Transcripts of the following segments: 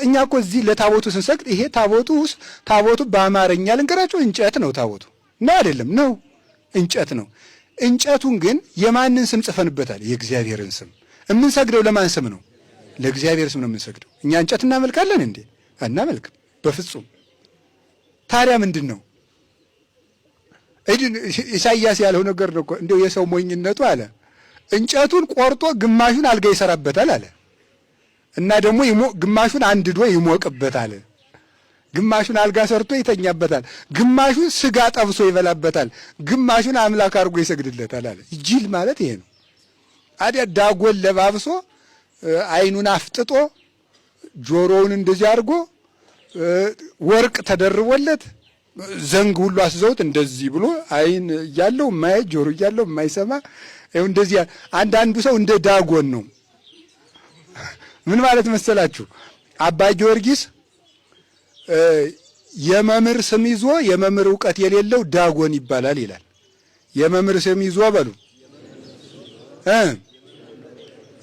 እኛ እኮ እዚህ ለታቦቱ ስንሰግድ ይሄ ታቦቱ በአማርኛ ልንገራችሁ እንጨት ነው። ታቦቱ ነው አይደለም? ነው እንጨት ነው። እንጨቱን ግን የማንን ስም ጽፈንበታል? የእግዚአብሔርን ስም። የምንሰግደው ለማን ስም ነው? ለእግዚአብሔር ስም ነው የምንሰግደው። እኛ እንጨት እናመልካለን እንዴ? አናመልክም በፍጹም። ታዲያ ምንድን ነው? ኢሳይያስ ያለው ነገር ነው እኮ እንደው የሰው ሞኝነቱ አለ። እንጨቱን ቆርጦ ግማሹን አልጋ ይሰራበታል አለ እና ደግሞ ግማሹን አንድዶ ይሞቅበታል፣ ግማሹን አልጋ ሰርቶ ይተኛበታል፣ ግማሹን ስጋ ጠብሶ ይበላበታል፣ ግማሹን አምላክ አድርጎ ይሰግድለታል አለ። ጅል ማለት ይሄ ነው። አዲያ ዳጎን ለባብሶ አይኑን አፍጥጦ ጆሮውን እንደዚህ አድርጎ ወርቅ ተደርቦለት ዘንግ ሁሉ አስዘውት እንደዚህ ብሎ አይን እያለው የማያይ ጆሮ እያለው የማይሰማ ይኸው እንደዚህ። አንዳንዱ ሰው እንደ ዳጎን ነው። ምን ማለት መሰላችሁ? አባ ጊዮርጊስ የመምህር ስም ይዞ የመምህር ዕውቀት የሌለው ዳጎን ይባላል ይላል። የመምህር ስም ይዞ በሉ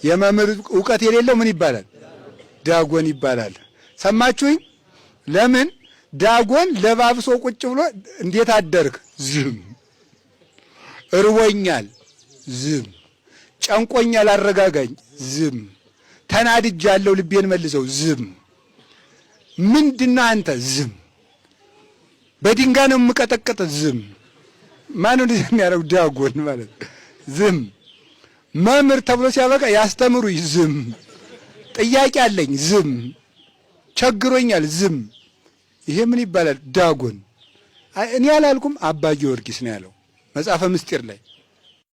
የመምህር ዕውቀት የሌለው ምን ይባላል? ዳጎን ይባላል። ሰማችሁኝ? ለምን? ዳጎን ለባብሶ ቁጭ ብሎ እንዴት አደርክ? ዝም። እርቦኛል፣ ዝም። ጨንቆኛል፣ አረጋጋኝ፣ ዝም። ተናድጃለሁ፣ ልቤን መልሰው፣ ዝም። ምንድነው አንተ? ዝም። በድንጋይ ነው የምቀጠቅጥ፣ ዝም። ማን እንደዚህ የሚያደርገው? ዳጎን ማለት ዝም። መምህር ተብሎ ሲያበቃ ያስተምሩኝ፣ ዝም። ጥያቄ አለኝ፣ ዝም። ቸግሮኛል፣ ዝም። ይሄ ምን ይባላል? ዳጎን። እኔ አላልኩም፣ አባ ጊዮርጊስ ነው ያለው መጽሐፈ ምስጢር ላይ።